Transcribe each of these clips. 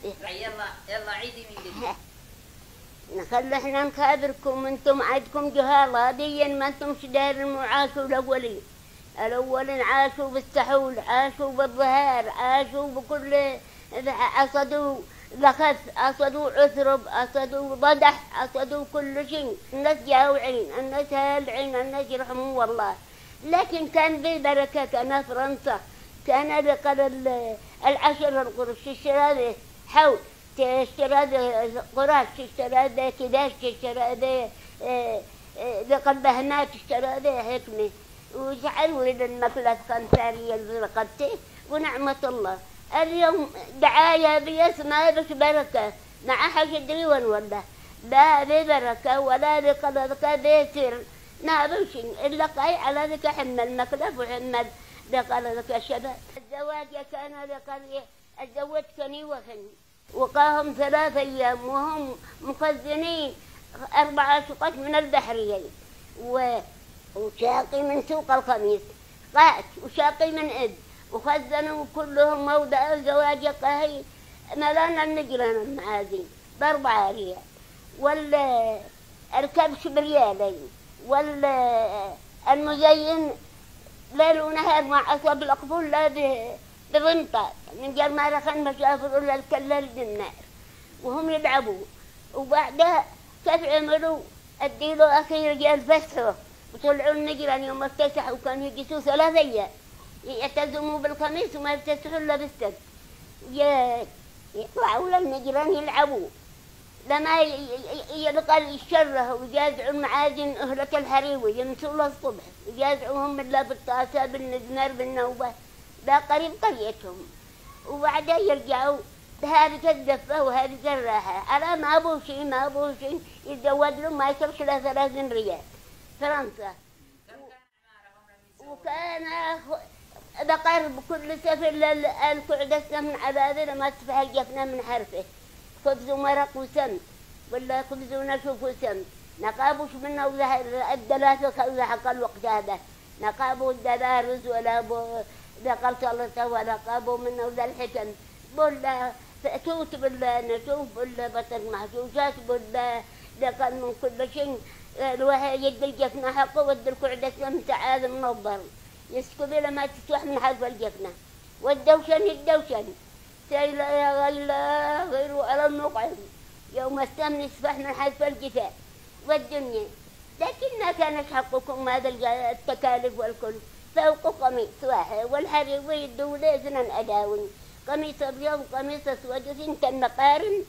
يلا يلا عيدي من جديد. نخلي احنا نخابركم، انتم عندكم جهالة ديا، ما انتمش دايرين عاشوا الأولين عاشوا بالسحول، عاشوا بالظهار، عاشوا بكل، عصدوا لخس، عصدوا عثرب، عصدوا ضدح، عصدوا كل شيء. الناس جاوعين، الناس هالعين، الناس يرحمون والله. لكن كان في بركة، كان فرنسا كان لقل العشر القرش اشترى حول، اشترى قراش، اشترى كداش، اشترى لقل بهنات، اشترى حكمة، وجعلوا لنا المكلف خمسارية برقبته ونعمة الله. اليوم دعاية باسمها بس بركة، مع حاجة ديوان ولا لا ببركة ولا بقلبك بيسر، ما بوشين إلا قاي على ذلك حمل مكلف وحمل بقلبك الشباب. الزواج كان لقرية، اتزوجتني وخني، وقاهم 3 أيام وهم مخزنين 4 شقق من البحريين، وشاقي من سوق الخميس قات، وشاقي من إد، وخزنوا كلهم موضع زواج قهي ملانا النجران المعازين ب4 ريال، والكبش بريالين، والمزين ليل ونهار مع أصواب الأقفول لا بغنطة من جال ما رخن مسافر إلا الكلال بالنار وهم يلعبوا. وبعدها كيف عملوا؟ اديله أخي رجال فسحوا وطلعوا النجران يوم افتتحوا، وكانوا يجلسوا 3 أيام يعتزموا بالخميس وما يفتتحوا إلا بالسبت، يطلعوا للنجران يلعبوا لما يلقى الشره، ويجازعوا المعازن أهلة الحريوي يمسوا له الصبح، يجازعوهم بالله بالطاسة بالنزمر بالنوبة، ده قريب قريتهم. وبعدين يرجعوا هذه الدفة وهذه الراحة، على ما أبوه شيء يتزوج له ما يصرفش له 30 ريال فرنسا. وكان بقر بكل سفر الكعدة من عبادة لما تفح الجفنة من حرفه، خبز ومرق وسم، ولا خبز ونشوف وسم، نقابوش منه الدلاسة ولا حق الوقت هذا، نقابوا الدلارز ولا دقل سلطة، ولا قابوا منه ذا الحكم، ولا توت ولا نشوف ولا بطل محشوشات ولا دقل من كل شيء. الواحد يدي الجفنة حقه ودي الكعدة من تعاذ من الضر، يسكب لما تسوح من حرف الجفنة، والدوشن سيلا يا غلا غير على المقعد يوم السمن يسفح من حرف الجفاء والدنيا. لكن ما كانت حقكم هذا التكاليف والكل. فوق قميص واحد والحريوي يدوا زنا أداون، قميص أبيض وقميص أسود وثنت المقارن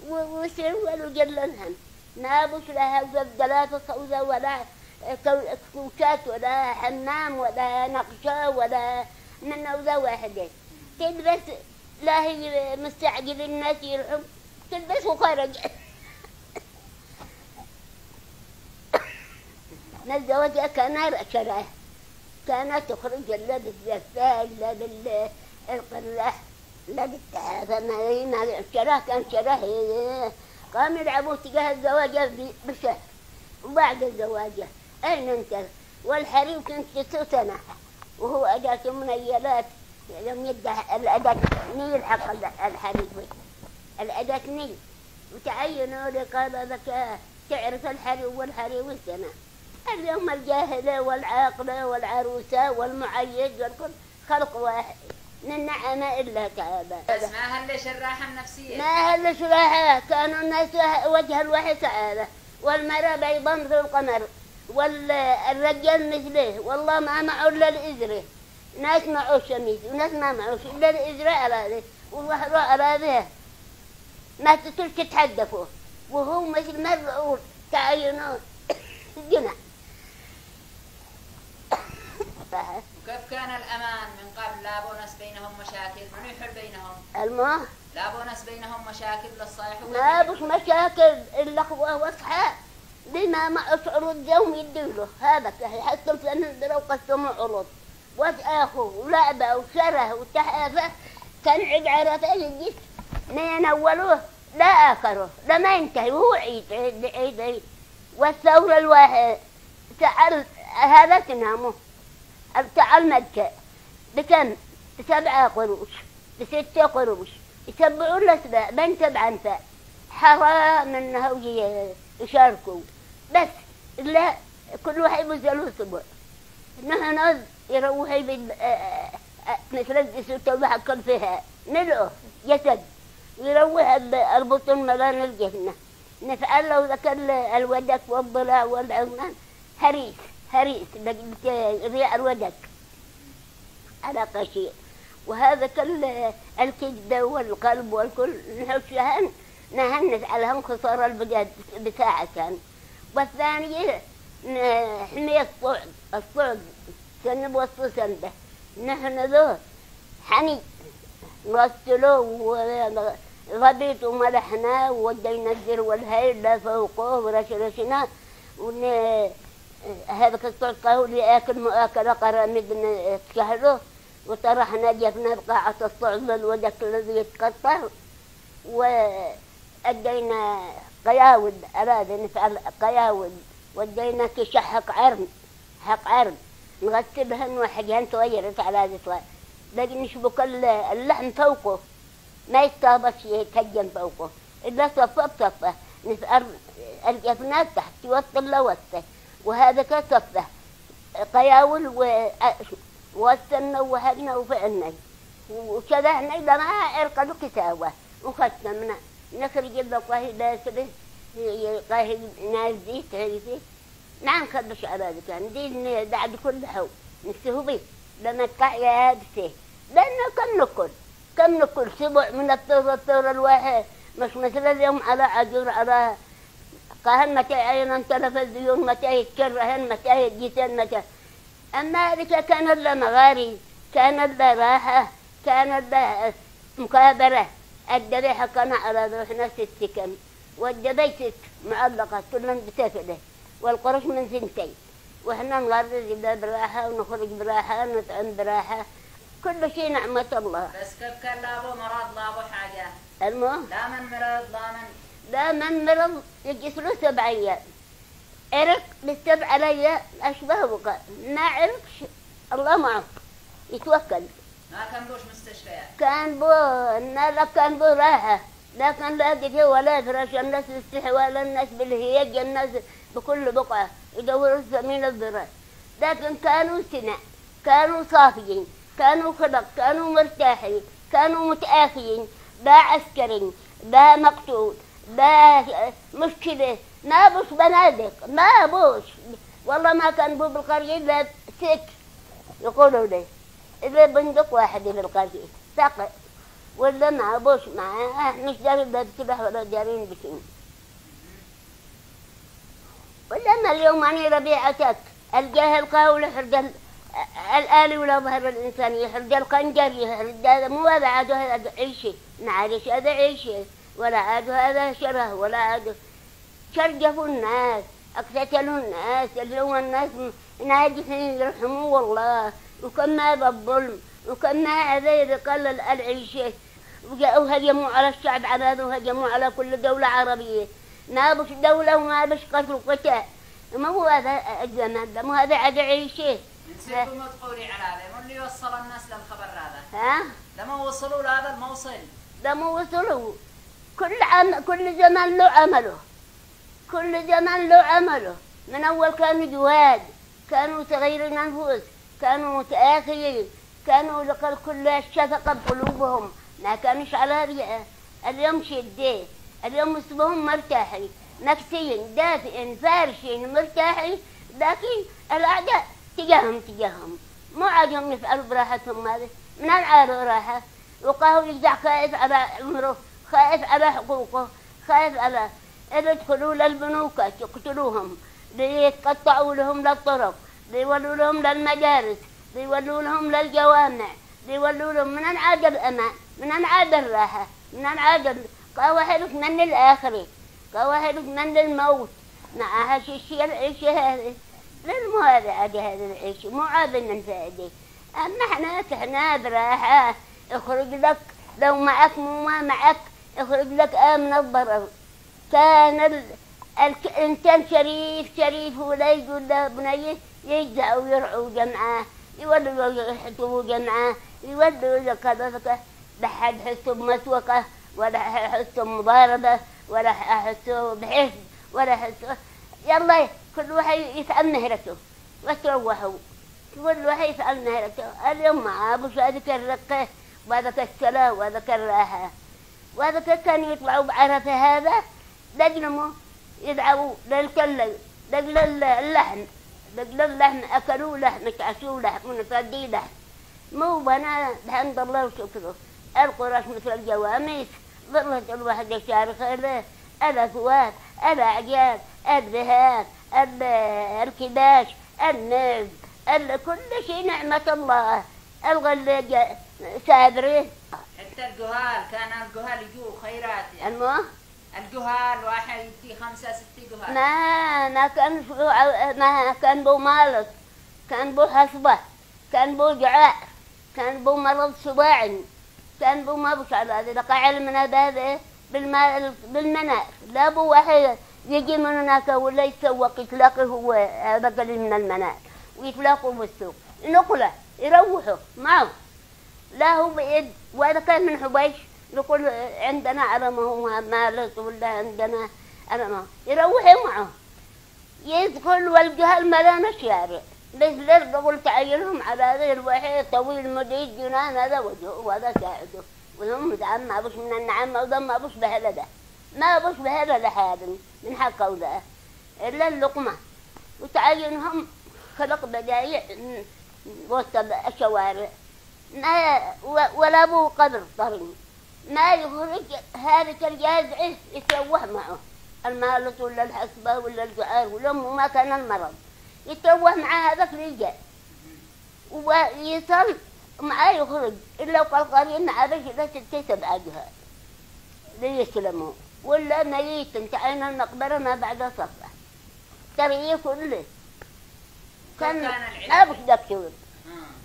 وسروال وجللهم، نابوش لها وزبدلات صوزة ولا كوشات ولا حمام ولا نقشة ولا من أوزة واحدة. تلبس لا هي مستعجل الناس يرحم، تلبس وخرج. الزواج كان شراه، كانت تخرج لا بالزفاف لا بالقراح لا بالتعافى، ما الشراه كان شراه. قام يلعبوا تجاه الزواج بشهر، وبعد الزواج أين انت؟ والحريم كنت 6 سنة وهو أداة منيلات، يوم يدع الأداة نيل حق الحريم، الأداة نيل، وتعينوا لي قال لك تعرف الحريم والحريم السنة. اليوم الجاهلة والعاقلة والعروسة والمعيد والكل خلق واحد من نعمة إلا تعالى. بس ما هلش الراحة النفسية، ما هلش راحة، كانوا الناس وجه الوحي سعادة، والمرأة بيضا مثل القمر، والرجال مثله، والله ما معه إلا الإزرة، ناس معه شميس وناس ما معه إلا الإزرة على ذي، والوحر على ذي ما تترك تتحدثوا، وهو مثل مرعور تعينون الجنة. وكيف كان الأمان من قبل؟ لا بونس بينهم مشاكل، من يحل بينهم؟ الماء لا بونس بينهم مشاكل للصالح، ما بش مشاكل إلا أخوة وأصحاب، بما مع عروض يوم يديله هذا حتى الفن لو قسموا عروض وأخوه ولعبة وشره وتحافة، كان عيد عرفة يجيك ما ينولوه لا آخره لا ما ينتهي، وهو عيد. والثورة الواحد تعال هذا تنامه تعال مكة بكم؟ ب7 قروش ب6 قروش يتبعوا الأسباب بين تبع أنفاء حرام إنه يشاركوا، بس لا كل واحد يبذل أسبوع نحن يروح نتردس وتبحكم فيها نلقه جسد يروح البطن ملان الجنة نفعل له ذاك الودك والضلع والعظمان هريس ريع الودك على قشير، وهذا كل الكبدة والقلب والكل نحوشهن نهنس عليهم خسارة البجاد بساعة كان. والثانية حمية الصعد سنب وسط سنده نحن ذو حني نغسلوه وغبيت وملحناه وودينا الزر والهيل فوقه ورشرشناه هذا الصعد قهوة لآكل مؤاكلة قراميد نتكهلوه وطرحنا جفنا بقاعة الصعد للودك الذي يتقطع وأدينا قياود أراد نفعل قياود ودينا كشحق عرم نغسلهن وحاجهن تغيرت على هذا الصغير لكن نشبك اللحم فوقه ما يستهبش يتهجم فوقه إلا صفة نفعل الجفنات تحت توصل لوسطه وهذا كصفة قياول ووصلنا وهبنا وفعلنا وشذهنا إذا ما عرقدوا كساوة وخدنا من نخرج البقاهي داسله قاهي ناس دي تعرفي ما نخبش على ذلك يعني دي بعد كل حو نستهبي لما تقع يا هابسه لأنه كم نكل سبع من الثورة الواحد مش مثل اليوم على عجور على قاهن متى عينا تلفزيون متى يتكرهن متى يجيتن متى أما ذلك كان له مغاري كان له راحة كان له مكابرة الدريحة كان على روحنا 6 كم والدبي 6 معلقة كلهم بسفله والقرش من 2 وإحنا نغرز براحة ونخرج براحة ونطعم براحة كل شيء نعمة الله. بس كيف كان لابو مرض لابو حاجة؟ المهم لا من مرض لا من مرض يجلس له 7 أيام عرق ب7 أيام أشبه وقع ما عرقش الله معه يتوكل. ما كان بوش مستشفيات؟ كان بو راحة لكن لا قتل ولا فراش الناس بالاستحواء الناس بالهيج الناس بكل بقعة يدوروا من الضرر لكن كانوا سنة كانوا صافيين كانوا خلق كانوا مرتاحين كانوا متآخيين لا عسكري لا مقتول لا مشكلة ما بوش بنادق ما بوش والله ما كان بو بالقرية إلا 6 يقولوا لي إلا بندق واحد في القرية ساقط ولا مع بوش معاه مش دارين بسبح ولا دارين بشيء ولا ما اليوم أنا ربيعتك الجاهل قاول يحرد الآلي ولا ظهر الإنسان يحرد القنجر يحرد هذا مو هذا عاد هذا عيشي معلش هذا عيشي ولا عاد هذا شره ولا عاد شرجفوا الناس اقتتلوا الناس اليوم الناس ناجحين يرحموا والله وكما بالظلم وكما هذا يقلل العيشة وهجموا على الشعب عباد وهجموا على كل دولة عربية ما بش دولة وما بش قتل قتال ما هو هذا الزمان ده مو هذا عاد عيشة. نسيتوا ما تقولي على هذا من اللي وصل الناس للخبر هذا؟ ها؟ لما وصلوا لهذا الموصل لما وصلوا كل زمان له عمله كل زمان له عمله من أول كانوا جواد كانوا صغيرين النفوس كانوا متآخيين كانوا لقل كل الشفقة بقلوبهم ما كانوش على رئة اليوم شديه اليوم اسمهم مرتاحين نفسيين دافئين فارشين مرتاحين لكن الأعداء تجاههم مو عادهم يفعلوا براحتهم هذه من العار راحة وقاهو يجزع خائف على عمره خائف على حقوقه خائف على يدخلوا للبنوك يقتلوهم يتقطعوا لهم للطرق يولوا لهم للمدارس يولوا لهم للجوامع يولوا لهم من انعاد الأمان من انعاد الراحة من انعاد قواهلك من الآخرة قواهلك من الموت مع هالشيء العيشة هذه للمو هذا عاد هذا العيشة مو عابنا نفادي أما احنا براحة اخرج لك لو معك مو ما معك اخرج لك آمن الضرر كان الإنسان شريف ولا يقول له بنيه يجزعوا ويرعوا جمعاه يولوا يحطوا جمعاه يولوا كذا لا حد يحسوا بمسوقة ولا يحسوا بمضاربة ولا يحسوا بحزب ولا يحسوا. يلا كل واحد يفعل مهرته وتروحوا، كل واحد يفعل مهرته. اليوم مع أبو هذاك الرقة وهذاك السلام وهذاك الراحة وهذاك كانوا يطلعوا بعرفة هذا دجلموا يدعوا للكل دجل اللحم، دجل اللحم أكلوا لحم كعسوا لحم ونفدي لحم. مو بنا الحمد لله وشكره. القراش مثل الجواميس ظلت الواحد يشارك الأكواب الأعجاب الذهاب الكباش النز كل شيء نعمة الله. الغلة سابرين حتى الجهال كان الجهال يجوا خيرات يعني. الجهال واحد يدي 5 6 جهال. ما كان بو مالك، كان بو حصبة، كان بو جعاء، كان بو مرض صباعي، كان بو ما بوش على هذا لقى علمنا بهذا بالمناخ. لا بو واحد يجي من هناك ولا يتسوق يتلاقي هو هذا قليل من المناخ ويتلاقوا بالسوق نقله يروحوا معه. لا هو بعيد وهذا كان من حبيش نقول عندنا علمه مالك ولا عندنا علمه يروحوا معه يدخل والجهل ملان الشارع. ليش قلت عينهم على هذا الواحد طويل مديد جنان هذا وجهه وهذا ساعده وهم مدعم ما بوش من النعمة وده ما بوش بهلده ما بوش بهلده حادا من حقه وده إلا اللقمة. وتعينهم خلق بدايع وسط الشوارع ما ولا ابو قدر طريق ما يخرج هذا الجازع يتروح معه المالط ولا الحسبة ولا الجعار ولا ما كان المرض يتروح مع هذاك الرجال ويصل معاه يخرج إلا وقال قرين مع بشرة 6 7 جهات ليسلموا ولا ميت انت عين المقبرة ما بعد صفة تريه كله. كان ما بوش دكتور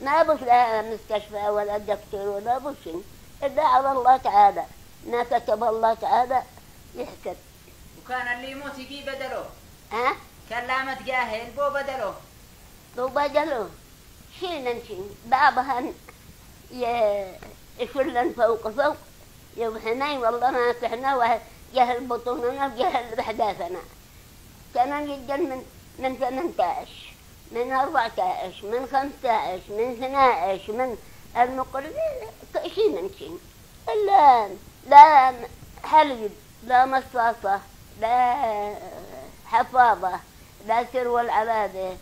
ما بوش لا مستشفى ولا دكتور ولا بوش إلا على الله تعالى ما كتب الله تعالى يحكم. وكان اللي يموت يجي بدله. ها؟ كان لا متجاهل بو بدله شي بعضها يشلن فوق يوم حناي والله ما كحنا وجهل بطوننا وجهل بحداثنا. كان جدا من 18 من 14 من 15 من 12 من المقرب شيء من شيء لا حليب لا مصاصة لا حفاظة لا سرو العبادة.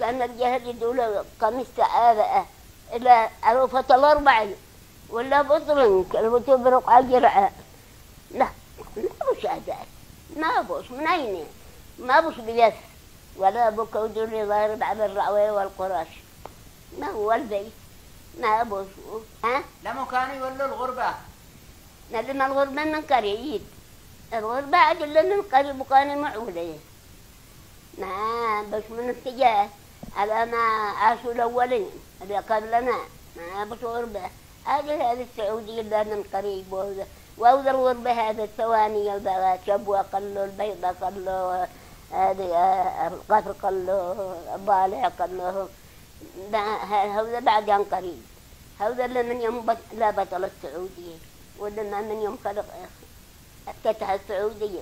كان الجهل يدول قميص عابئة إلى عروفة الأربع ولا بطرن كانوا تبرق على الجرعة. لا ما بوش أعداد ما بوش من أين ما بوش بيس ولا بوك ودوري ضارب على الرعوية والقراش ما هو البيت ما بوش. ها؟ لما كانوا يولوا الغربة لما الغربة من قريب الغربة عدل من قريب وكانوا معوليه ما بس من اتجاه على ما عاشوا الأولين اللي قبلنا ما بس غربة. هذه السعودية اللي من قريب وهذا الغربة هذا الثواني البغات شبوة قلوا البيضة قلوا هذه القفر قلوا الضالع قلوا هذا بعد عن قريب. هذا اللي من يوم لا بطل السعودية ولا ما من يوم خلق افتتح السعودية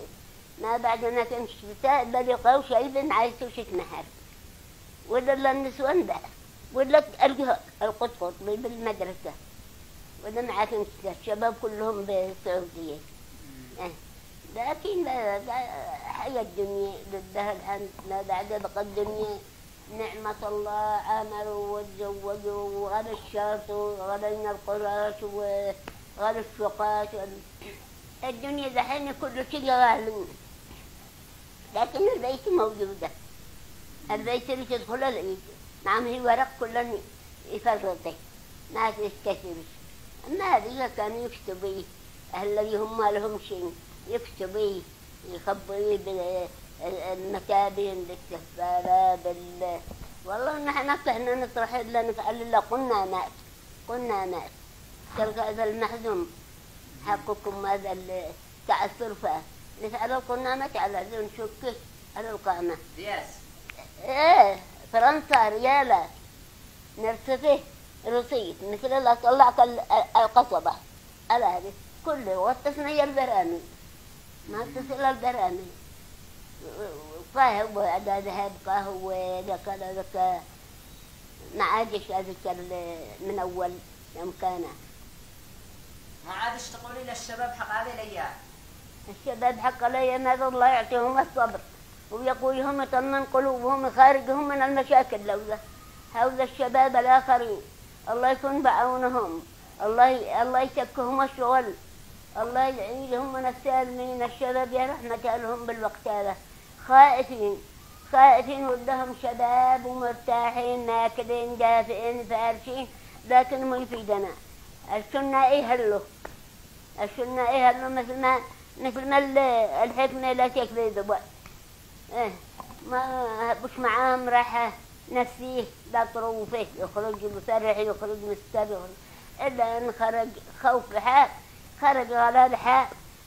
ما بعدنا تمشي بل يلقوا شيء عايزوا شتمهر ولا النسوان بقى ولا القطقط بالمدرسة ولا ما عارفين الشباب كلهم بالسعودية. لكن حياة الدنيا لله الحمد ما بعد بقى الدنيا نعمة الله عملوا وتزوجوا وغلى الشرط وغلينا القراش وغلى الشقات الدنيا دحين كل شيء غالي. لكن البيت موجودة البيت اللي تدخل العيد نعم هي ورق كلن يفرطي ما تستثمر. أما هذه كانوا يكتبوا أهل اللي هم ما لهم شيء يكتبوا يخبروا بالمكابين بالكفالة والله نحن كنا نطرح إلا نفعل إلا قلنا مات تلقى هذا المحزوم حقكم هذا التعثر فيه نفعل قلنا مات على ذو نشكك على القامة. إيه فرنسا ريالة نرسفه رصيد مثل الله طلعك القصبة على هذه كله واتصلني البرامج ما اتصل البرامج قهوة هذا ذهب قهوة ذاك ذاك ما عادش أذكر من أول يوم كان ما عادش تقولي للشباب حق هذه الأيام. الشباب حق الأيام هذا الله يعطيهم الصبر ويقويهم يطمن قلوبهم يخارجهم من المشاكل لولا هؤلاء الشباب الآخرين الله يكون بعونهم الله يشكهم الشغل الله يعيدهم من السالمين الشباب يا رحمة لهم بالوقت هذا خائفين ودهم شباب ومرتاحين ماكلين دافئين فارشين لكن ما يفيدنا السنة يهلوا مثل ما الحكمة لا تكفي ذبا ما بش معاهم راحة نفسيه لا طروفه يخرج مفرح يخرج مستبغ إلا أن خرج خوف بحال خرج غلال بحال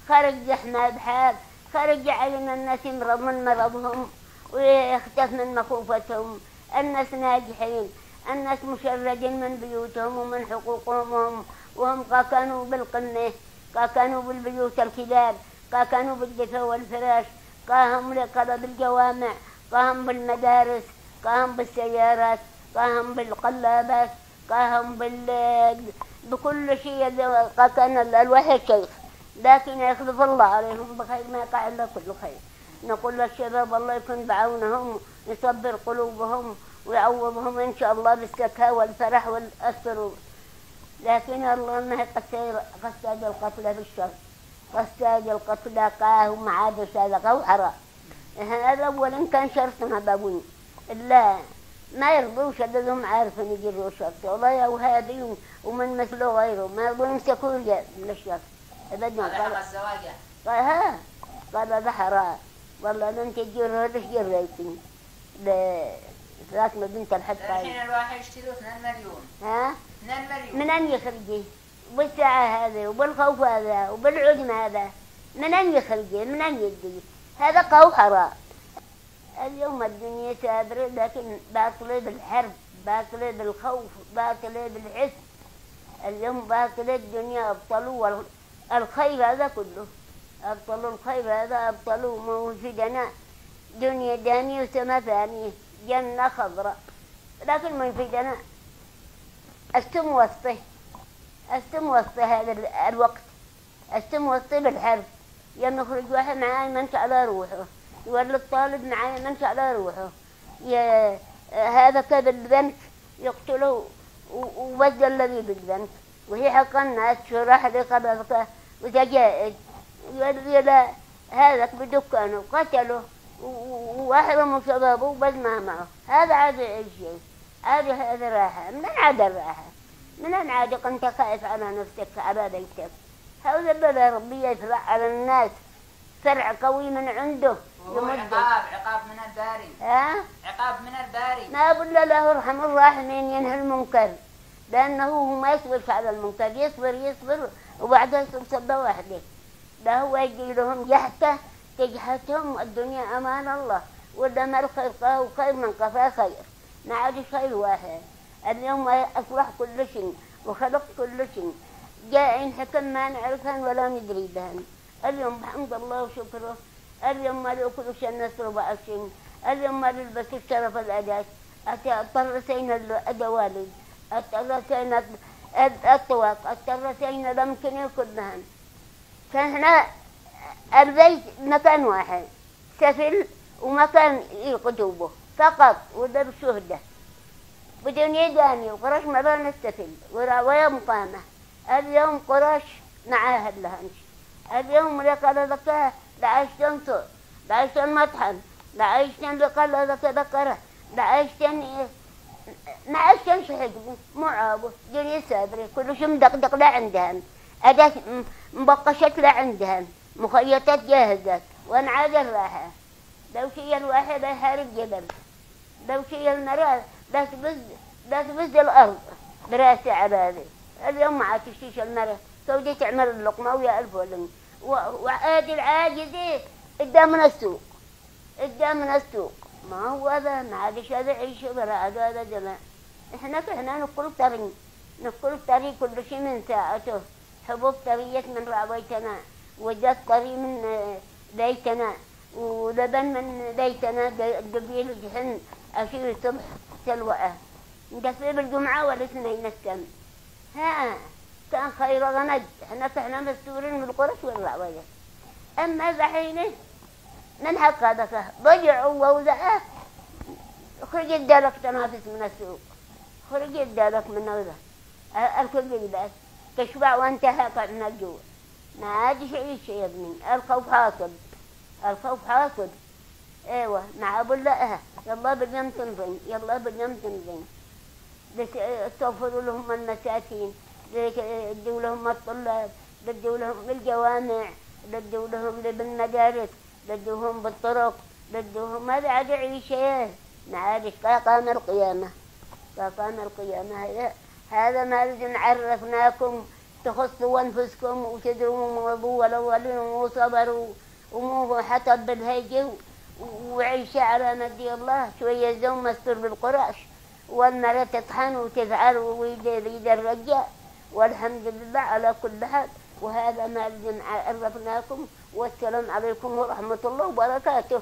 خرج زحمة بحال خرج جعل الناس يمرض من مرضهم ويختف من مخوفتهم الناس ناجحين الناس مشردين من بيوتهم ومن حقوقهم وهم كانوا بالقنة كانوا بالبيوت الكبار كانوا بالدفا والفراش قاهم لقلب الجوامع قاهم بالمدارس قاهم بالسيارات قاهم بالقلابات قاهم بكل شيء كان الواحد شيخ لكن يخلف الله عليهم بخير ما يقع إلا كل خير نقول للشباب الله يكون بعونهم يصبر قلوبهم ويعوضهم إن شاء الله بالسكاء والفرح والسرور لكن الله ما قصاد القتل بالشر قصاد القتل قاهم عاد سابقه وحرام هذا أول إن كان شرطنا بابون لا ما يرضوش هذول عارفين يجروا شرط والله يا وهابي ومن مثله غيره ما يرضون يمسكوا من الشر هذا حق الزواج قال هذا حرام والله أنت تجر هذا جريتني لكن بنت الحد الحين الواحد يشتري 2 مليون 2 مليون من أن يخرجي بالساعة هذا وبالخوف هذا وبالعجم هذا من أن يخرجي من أن يدي هذا قو حرام اليوم الدنيا سابرة لكن باطلة بالحرب باطلة بالخوف باطلة بالحس اليوم باطلة الدنيا أبطلوا الخير هذا كله أبطلوا الخير هذا أبطلوا موجودنا دنيا دانية وسما ثانية جنة خضراء لكن ما يفيدنا السم وسطه هذا الوقت السم وسطه بالحرب يوم يخرج واحد معاه يمنش على روحه يولد الطالب معاه يمنش على روحه هذا كذا البنك يقتله وبدل الذي بالبنك وهي حق الناس شرح لقبضك وتجائز يولد هذاك بدكانه قتله وأحرموا شبابه وبدمه معه هذا عاد الشيء هذا راحة من عاد الراحة من أن عاد أنت خائف على نفسك على بيتك هذا بلا ربي يفرع على الناس فرع قوي من عنده وهو عقاب من الباري عقاب من الباري ما أقول له ارحم الراحمين ينهي المنكر لأنه هو ما يصبرش على المنكر يصبر وبعدها يصبر صبة واحدة لا هو يجي لهم جحته تجحتهم الدنيا أمان الله ودم الخير قاه خير من قفاه خير ما عاد خير واحد اليوم أصلح كل شيء وخلق كل شيء جاء حكم ما نعرفهن ولا ندري بهن اليوم بحمد الله وشكره اليوم ما كل شيء نصر بعشين اليوم ما نلبس الشرف الأداة اضطرسين الأدوالي اضطرسين الطواق اضطرسين لمكن كلهن فهنا البيت مكان واحد سفل ومكان يقطوبه فقط وده بالشهدة بدون يداني وقرش ما بين السفل ويا مقامة اليوم قرش معاه اللهنش اليوم لقال ذكاه لعيشتن صور لعيشتن مطحن لعيشتن لقال ذكا ذكره لعيشتن ما عيشتن شحقه معابه دنيا سابرة كل شيء مدقدق لا عندهم أداة مبقشت لا عندهم مخيطات جاهزة وانعاد الراحة لو شيء الواحد يحارب جبل لو شيء المرأة لا تبز الأرض براسي عبادي اليوم ما عاد تشتيش المرأة سودي تعمل اللقمة ويا ألف ولن وعادي العاجزة قدامنا السوق ما هو هذا ما عادش هذا عيش ولا هذا جماعة احنا نقول طريق كل شيء من ساعته حبوب طرية من رعويتنا، وجات طري من بيتنا، ولبن من بيتنا، قبيل جحن أشيل صبح سلوى. نقفل بالجمعة والاثنين السم. ها كان خير غند، احنا مستورين من القرش والرعوية. أما الحين من حق هذا ضجع ووزعه، خرج الدلك تنافس من السوق، خرج الدلك من هذا الكل يلبس تشبع وانت هاقع من الجوع. ما عاد شيء يا ابني، الخوف حاصل، الخوف حاصل. ايوه مع ابو الله يلا باليوم تنزين، يلا باليوم تنزين. توفروا لهم المساكين، بدوا لهم الطلاب، بدوا لهم الجوامع، بدوا لهم بالمدارس، بدوهم بالطرق، بدوهم. ما عاد يعيش، ما عاد قام القيامة، قام القيامة. هذا ما لازم عرفناكم تخصوا أنفسكم وتدروا موضوع الأولين وصبروا ومو حطب بالهيج وعيش على مدي الله. شوية زوم مستر بالقراش والمرأة تطحن وتفعل ويدير الرجاء، والحمد لله على كل حال. وهذا ما لازم عرفناكم، والسلام عليكم ورحمة الله وبركاته.